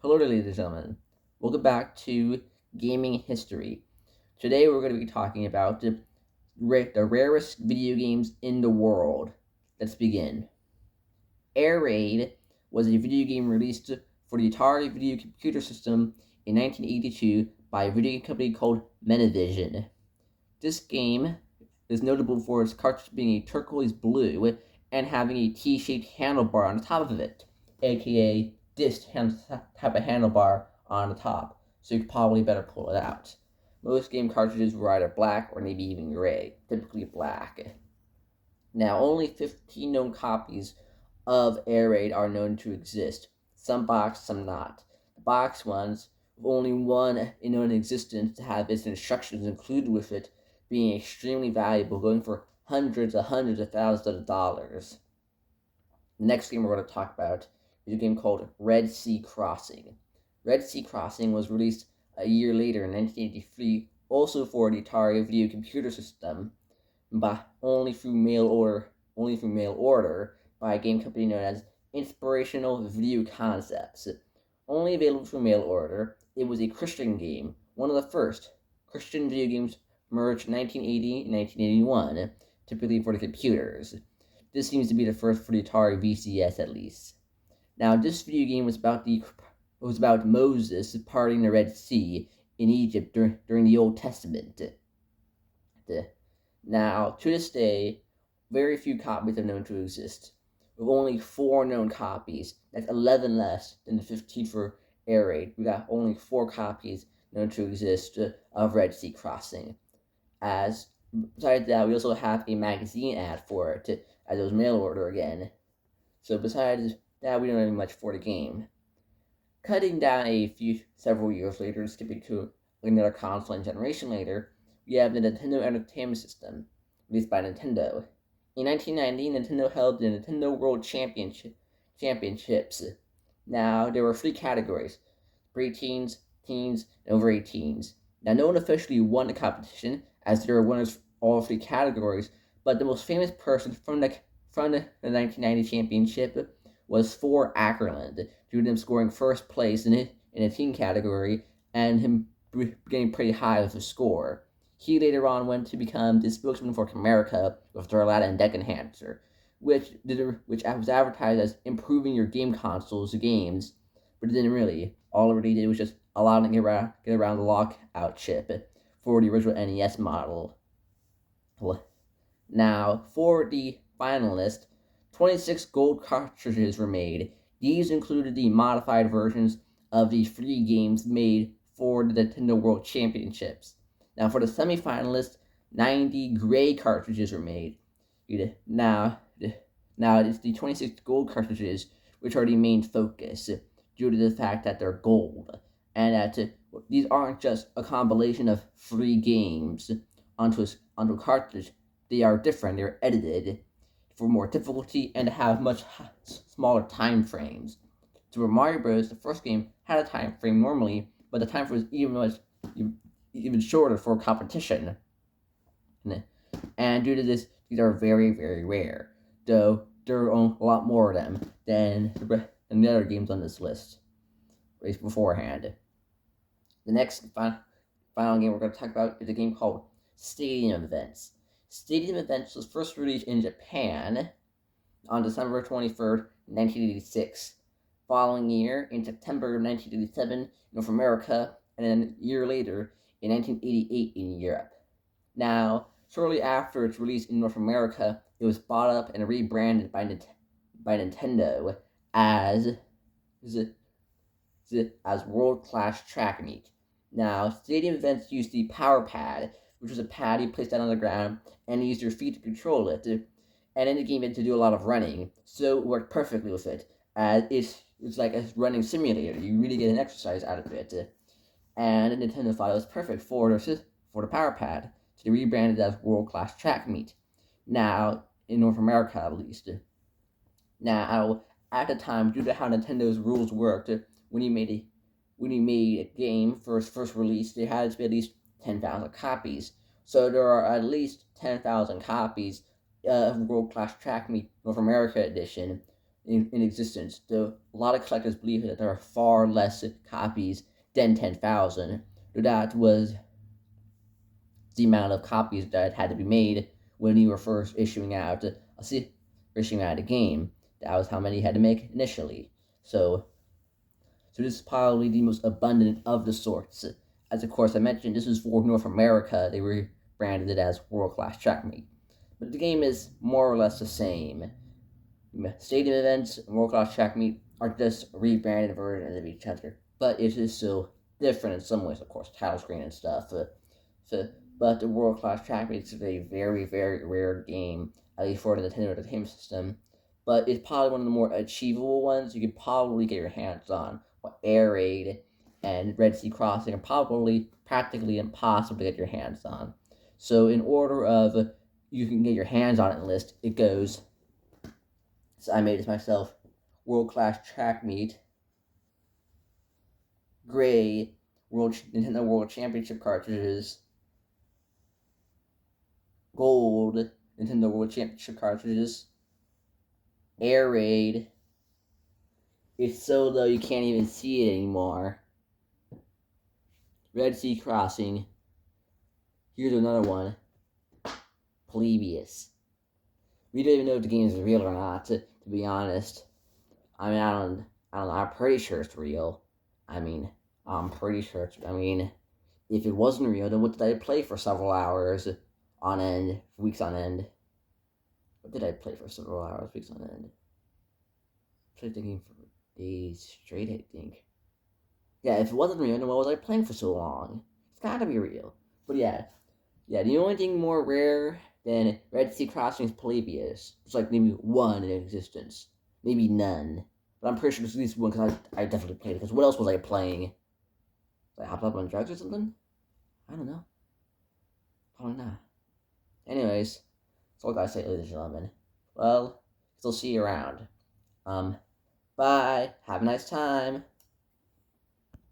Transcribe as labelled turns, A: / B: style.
A: Hello there, ladies and gentlemen. Welcome back to Gaming History. Today we're going to be talking about the rarest video games in the world. Let's begin. Air Raid was a video game released for the Atari video computer system in 1982 by a video game company called Menavision. This game is notable for its cartridge being a turquoise blue and having a T-shaped handlebar on the top of it, aka this type of handlebar on the top, so you could probably better pull it out. Most game cartridges were either black or maybe even gray, typically black. Now, only 15 known copies of Air Raid are known to exist, some boxed, some not. The boxed ones, with only one known in existence to have its instructions included with it, being extremely valuable, going for hundreds of thousands of dollars. The next game we're going to talk about is a game called Red Sea Crossing. Red Sea Crossing was released a year later in 1983, also for the Atari video computer system, but only through mail order by a game company known as Inspirational Video Concepts. Only available through mail order, it was a Christian game, one of the first Christian video games merged in 1980 and 1981, typically for the computers. This seems to be the first for the Atari VCS at least. Now, this video game was about Moses parting the Red Sea in Egypt during the Old Testament. Now, to this day, very few copies are known to exist, with only 4 known copies. That's 11 less than the 15 for Air Raid. We got only 4 copies known to exist of Red Sea Crossing. As besides that, we also have a magazine ad for it, as it was mail order again. So besides that, we don't have much for the game. Cutting down several years later, skipping to another console and generation later, we have the Nintendo Entertainment System, released by Nintendo. In 1990, Nintendo held the Nintendo World Championships. Now, there were 3 categories: preteens, teens, and over 18s. Now, no one officially won the competition, as there were winners for all 3 categories, but the most famous person from the 1990 championship was For Ackerland, due to him scoring first place in a teen category, and him getting pretty high with the score. He later on went to become the spokesman for Comerica with their Aladdin Deck Enhancer, which was advertised as improving your game console's games, but it didn't really. All it really did was just allow them to get around the lockout chip for the original NES model. Now, for the finalist, 26 gold cartridges were made. These included the modified versions of the 3 games made for the Nintendo World Championships. Now, for the semifinalists, 90 gray cartridges were made. Now it's the 26 gold cartridges which are the main focus, due to the fact that they're gold, and that these aren't just a compilation of 3 games onto a cartridge. They are different. They're edited for more difficulty and to have much smaller time frames. Super Mario Bros., the first game, had a time frame normally, but the time frame was even shorter for competition. And due to this, these are very, very rare, though there are a lot more of them than the other games on this list raised beforehand. The next final game we're going to talk about is a game called Stadium Events. Stadium Events was first released in Japan on December 23rd, 1986. Following year, in September of 1987, in North America, and then a year later, in 1988 in Europe. Now, shortly after its release in North America, it was bought up and rebranded by Nintendo as World Class Track Meet. Now, Stadium Events used the Power Pad, which was a pad you placed down on the ground and used your feet to control it, and in the game you had to do a lot of running, so it worked perfectly with it, as it's like a running simulator. You really get an exercise out of it. And Nintendo thought it was perfect for the Power Pad, so they rebranded it as World Class Track Meet. Now, in North America at least. Now, at the time, due to how Nintendo's rules worked, when you made a game for its first release, there had to be at least 10,000 copies. So there are at least 10,000 copies of World Class Track Meet North America Edition in existence, though a lot of collectors believe that there are far less copies than 10,000. That was the amount of copies that had to be made when you were first issuing out a game. That was how many you had to make initially. So this is probably the most abundant of the sorts. As of course I mentioned, this is for North America. They were branded it as World Class Trackmate. But the game is more or less the same. Stadium events and World Class Trackmate are just rebranded versions of each other. But it is still different in some ways, of course, title screen and stuff. But the World Class Trackmate is a very, very rare game, at least for the Nintendo Entertainment System. But it's probably one of the more achievable ones you could probably get your hands on. Air Raid and Red Sea Crossing are probably practically impossible to get your hands on. So in order of you can get your hands on it list, it goes. So I made this myself: World Class Track Meet, Gray, Nintendo World Championship cartridges, Gold, Nintendo World Championship cartridges, Air Raid. It's so low you can't even see it anymore. Red Sea Crossing. Here's another one. Polybius. We don't even know if the game is real or not, to be honest. I mean, I don't know. I'm pretty sure it's real. I'm pretty sure if it wasn't real, then what did I play for several hours on end, weeks on end? What did I play for several hours, weeks on end? I played the game for days straight, I think. Yeah, if it wasn't real, then what was I playing for so long? It's gotta be real. But yeah, the only thing more rare than Red Sea Crossing's Polybius was like maybe one in existence, maybe none. But I'm pretty sure there's at least one because I definitely played it. Because what else was I playing? Like hopped up on drugs or something? I don't know. Probably not. Anyways, that's all I gotta say, ladies and gentlemen. Well, still see you around. Bye. Have a nice time.